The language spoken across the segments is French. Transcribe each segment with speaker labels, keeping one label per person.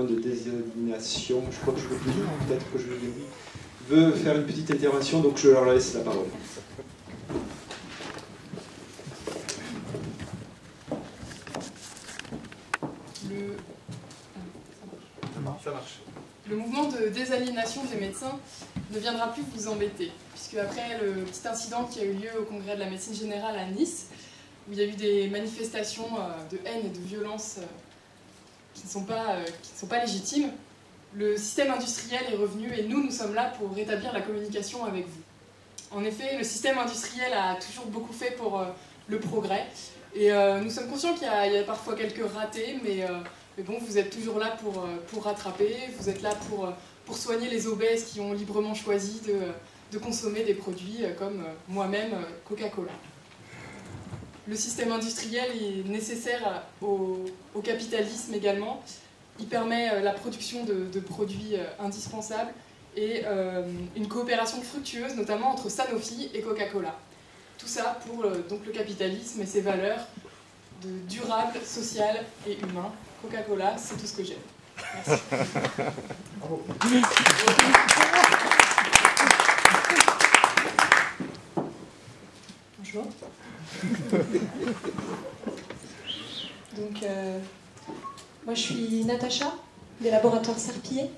Speaker 1: de désignation, je crois que je le dis, peut-être que je le dis, veut faire une petite intervention, donc je leur laisse la parole.
Speaker 2: Ça marche.
Speaker 3: Le mouvement de désaliénation des médecins ne viendra plus vous embêter, puisque après le petit incident qui a eu lieu au congrès de la médecine générale à Nice, où il y a eu des manifestations de haine et de violence qui ne sont pas légitimes, le système industriel est revenu et nous sommes là pour rétablir la communication avec vous. En effet, le système industriel a toujours beaucoup fait pour le progrès, et nous sommes conscients qu'il y a parfois quelques ratés, mais bon, vous êtes toujours là pour rattraper, vous êtes là pour soigner les obèses qui ont librement choisi de consommer des produits comme moi-même Coca-Cola. Le système industriel est nécessaire au capitalisme également. Il permet la production de produits indispensables et une coopération fructueuse, notamment entre Sanofi et Coca-Cola. Tout ça pour donc le capitalisme et ses valeurs de durable, social et humain. Coca-Cola, c'est tout ce que j'aime. Merci. Bravo. Bonjour.
Speaker 4: Donc, moi je suis Natacha, des laboratoires Serpillier.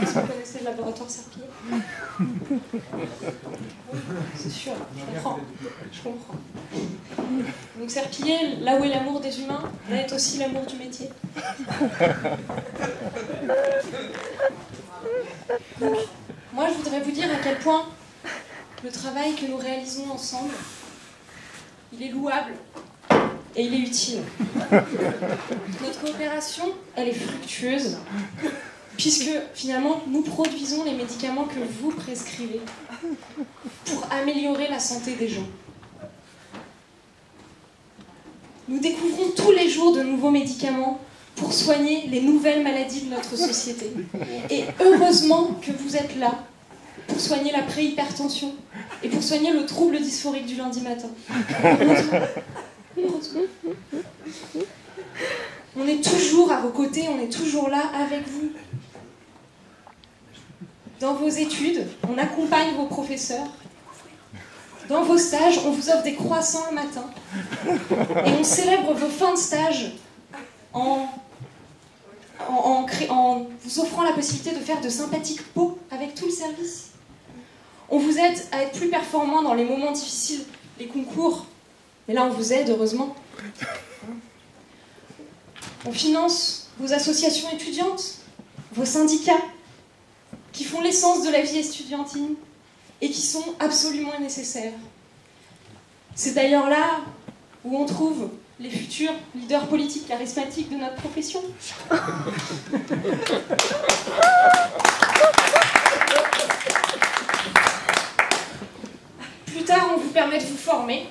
Speaker 4: Est-ce que vous connaissez le laboratoire Serpillier? C'est sûr, je comprends. Donc Serpillier, là où est l'amour des humains, là est aussi l'amour du métier. Donc, moi je voudrais vous dire à quel point le travail que nous réalisons ensemble, il est louable et il est utile. Notre coopération, elle est fructueuse, puisque finalement, nous produisons les médicaments que vous prescrivez pour améliorer la santé des gens. Nous découvrons tous les jours de nouveaux médicaments pour soigner les nouvelles maladies de notre société. Et heureusement que vous êtes là pour soigner la préhypertension et pour soigner le trouble dysphorique du lundi matin. Heureusement. On est toujours à vos côtés, on est toujours là avec vous. Dans vos études, on accompagne vos professeurs. Dans vos stages, on vous offre des croissants le matin. Et on célèbre vos fins de stage en vous offrant la possibilité de faire de sympathiques pots avec tout le service. On vous aide à être plus performant dans les moments difficiles, les concours. Et là, on vous aide, heureusement. On finance vos associations étudiantes, vos syndicats, qui font l'essence de la vie estudiantine et qui sont absolument nécessaires. C'est d'ailleurs là où on trouve les futurs leaders politiques charismatiques de notre profession. Plus tard, on vous permet de vous former.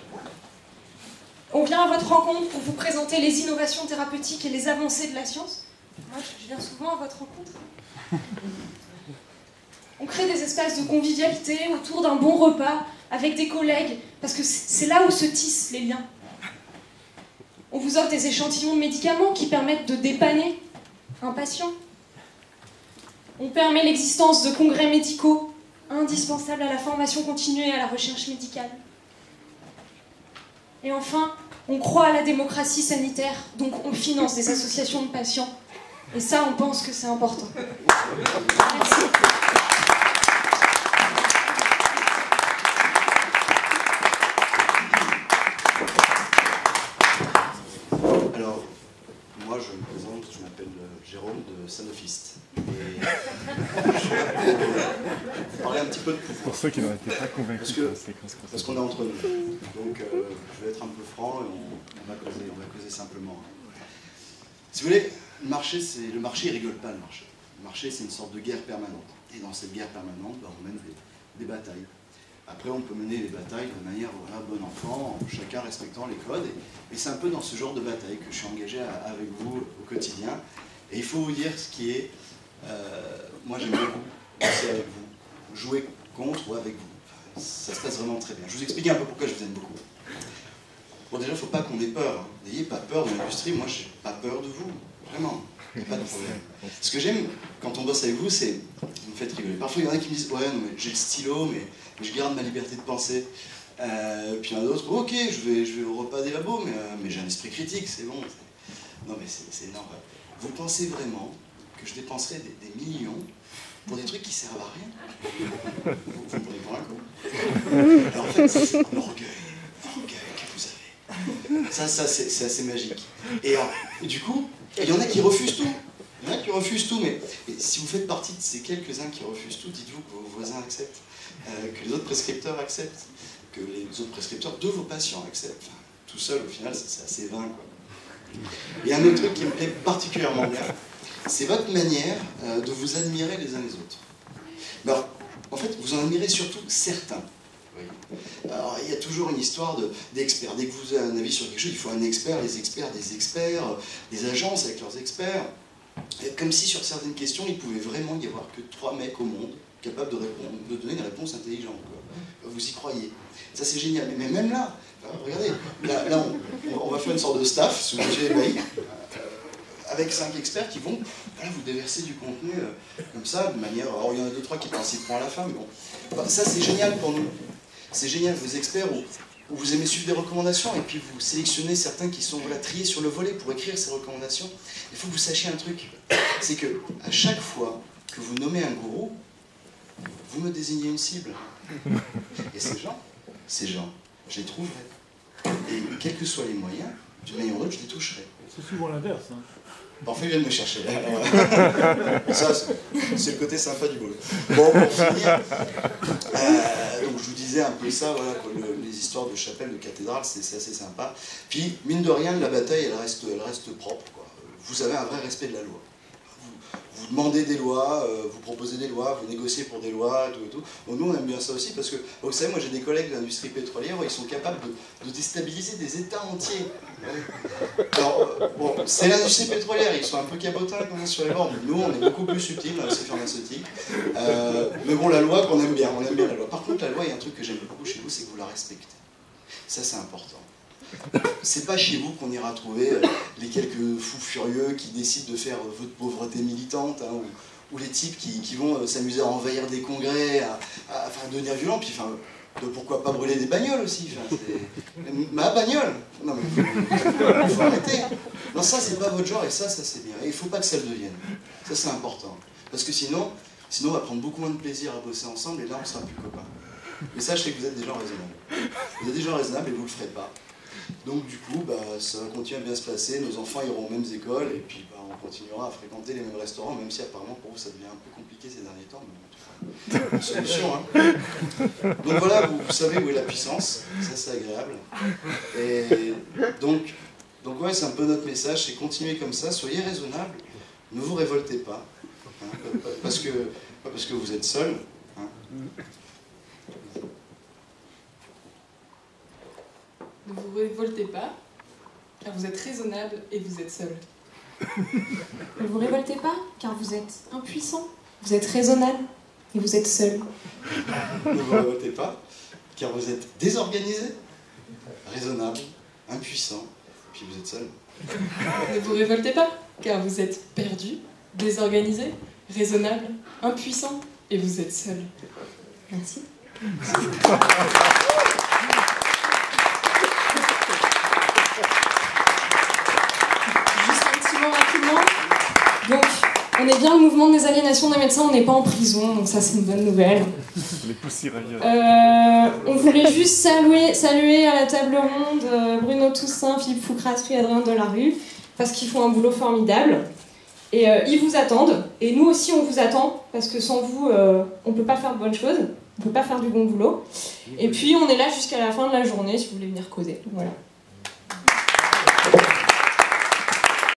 Speaker 4: On vient à votre rencontre pour vous présenter les innovations thérapeutiques et les avancées de la science. Moi, je viens souvent à votre rencontre. On crée des espaces de convivialité autour d'un bon repas avec des collègues, parce que c'est là où se tissent les liens. On vous offre des échantillons de médicaments qui permettent de dépanner un patient. On permet l'existence de congrès médicaux indispensables à la formation continue et à la recherche médicale. Et enfin, on croit à la démocratie sanitaire, donc on finance des associations de patients. Et ça, on pense que c'est important. Merci.
Speaker 5: Alors, moi je me présente, je m'appelle Jérôme de Sanofiste. Et je suis là pour parler un petit peu de pouvoir.
Speaker 2: Pour ceux qui n'ont été pas convaincus
Speaker 5: parce qu'on est entre nous. Donc je vais être un peu franc et on va causer simplement. Si vous voulez, le marché il rigole pas, le marché. Le marché c'est une sorte de guerre permanente. Et dans cette guerre permanente, on mène des batailles. Après, on peut mener les batailles de manière bon enfant, chacun respectant les codes. Et c'est un peu dans ce genre de bataille que je suis engagé avec vous au quotidien. Et il faut vous dire ce qui est... moi, j'aime beaucoup passer avec vous, jouer contre ou avec vous. Ça se passe vraiment très bien. Je vous explique un peu pourquoi je vous aime beaucoup. Bon, déjà, il ne faut pas qu'on ait peur. N'ayez pas peur de l'industrie. Moi, je n'ai pas peur de vous. Vraiment. Il n'y a pas de problème. Ce que j'aime quand on bosse avec vous, c'est vous me faites rigoler. Parfois, il y en a qui me disent « Ouais, non, mais j'ai le stylo, mais je garde ma liberté de penser. » Puis il y en a d'autres « Ok, je vais au repas des labos, mais j'ai un esprit critique, c'est bon. » Non, mais c'est énorme. Vous pensez vraiment que je dépenserai des millions pour des trucs qui servent à rien? Vous me prenez pour un con. Alors en fait, c'est un orgueil que vous avez. Ça c'est assez magique. Et du coup, il y en a qui refusent tout. Il y en a qui refusent tout, mais si vous faites partie de ces quelques-uns qui refusent tout, dites-vous que vos voisins acceptent, que les autres prescripteurs acceptent, que les autres prescripteurs de vos patients acceptent. Enfin, tout seul, au final, c'est assez vain, quoi. Et un autre truc qui me plaît particulièrement bien, c'est votre manière de vous admirer les uns les autres. Alors, en fait, vous en admirez surtout certains. Oui. Alors, il y a toujours une histoire d'experts. Dès que vous avez un avis sur quelque chose, il faut un expert, les experts, des agences avec leurs experts. Et comme si sur certaines questions, il pouvait vraiment y avoir que 3 mecs au monde capables de donner une réponse intelligente, quoi. Vous y croyez. Ça, c'est génial. Mais même là, regardez, là on va faire une sorte de staff sous le ébahi, avec 5 experts qui vont vous déverser du contenu comme ça, de manière... Alors, il y en a 2-3 qui participeront à la fin, mais bon. Enfin, ça, c'est génial pour nous. C'est génial, vos experts, où vous aimez suivre des recommandations, et puis vous sélectionnez certains qui sont triés sur le volet pour écrire ces recommandations. Il faut que vous sachiez un truc, c'est que à chaque fois que vous nommez un gourou, vous me désignez une cible. Et ces gens, je les trouverai. Et quels que soient les moyens, d'une manière ou d'une autre, je les toucherai.
Speaker 2: C'est souvent l'inverse. Hein.
Speaker 5: Parfois, ils viennent me chercher. Ça, c'est le côté sympa du boulot. Bon, pour finir, donc je vous disais un peu ça, voilà, quoi, les histoires de chapelle, de cathédrale, c'est assez sympa. Puis, mine de rien, la bataille, elle reste propre, quoi. Vous avez un vrai respect de la loi. Vous demandez des lois, vous proposez des lois, vous négociez pour des lois, tout et tout. Bon, nous, on aime bien ça aussi parce que, vous savez, moi j'ai des collègues de l'industrie pétrolière, ils sont capables de déstabiliser des États entiers. Alors, bon, c'est l'industrie pétrolière, ils sont un peu cabotins quand même sur les bords. Nous, on est beaucoup plus subtils dans l'industrie pharmaceutique. Mais bon, la loi, qu'on aime bien, on aime bien la loi. Par contre, la loi, il y a un truc que j'aime beaucoup chez vous, c'est que vous la respectez. Ça, c'est important. C'est pas chez vous qu'on ira trouver les quelques fous furieux qui décident de faire votre pauvreté militante, hein, ou les types qui vont s'amuser à envahir des congrès, à devenir violents, puis enfin, pourquoi pas brûler des bagnoles aussi, enfin, ma bagnole. Non mais il faut arrêter. Non, ça c'est pas votre genre, et ça c'est bien. Et il faut pas que ça le devienne. Ça c'est important. Parce que sinon on va prendre beaucoup moins de plaisir à bosser ensemble, et là on sera plus copains. Mais ça, je sais que vous êtes des gens raisonnables. Vous êtes des gens raisonnables et vous le ferez pas. Donc du coup, ça va continuer à bien se passer, nos enfants iront aux mêmes écoles, et puis on continuera à fréquenter les mêmes restaurants, même si apparemment pour vous ça devient un peu compliqué ces derniers temps, mais en tout cas, une solution. Hein. Donc voilà, vous savez où est la puissance, ça c'est agréable. Et donc ouais, c'est un peu notre message, c'est continuer comme ça, soyez raisonnables, ne vous révoltez pas, hein, pas parce que vous êtes seul. Hein.
Speaker 3: Ne vous révoltez pas, car vous êtes raisonnable et vous êtes seul.
Speaker 4: Ne vous révoltez pas, car vous êtes impuissant. Vous êtes raisonnable et vous êtes seul.
Speaker 5: Ne vous révoltez pas, car vous êtes désorganisé, raisonnable, impuissant, puis vous êtes seul.
Speaker 3: Ne vous révoltez pas, car vous êtes perdu, désorganisé, raisonnable, impuissant et vous êtes seul.
Speaker 4: Merci. Rapidement. Donc, on est bien le mouvement des aliénations des médecins, on n'est pas en prison, donc ça c'est une bonne nouvelle.
Speaker 2: Les poussières
Speaker 4: on voulait juste saluer à la table ronde Bruno Toussaint, Philippe Foucras, puis Adrien Delarue, parce qu'ils font un boulot formidable. Et ils vous attendent, et nous aussi on vous attend, parce que sans vous, on ne peut pas faire de bonnes choses, on ne peut pas faire du bon boulot. Et puis on est là jusqu'à la fin de la journée, si vous voulez venir causer. Voilà.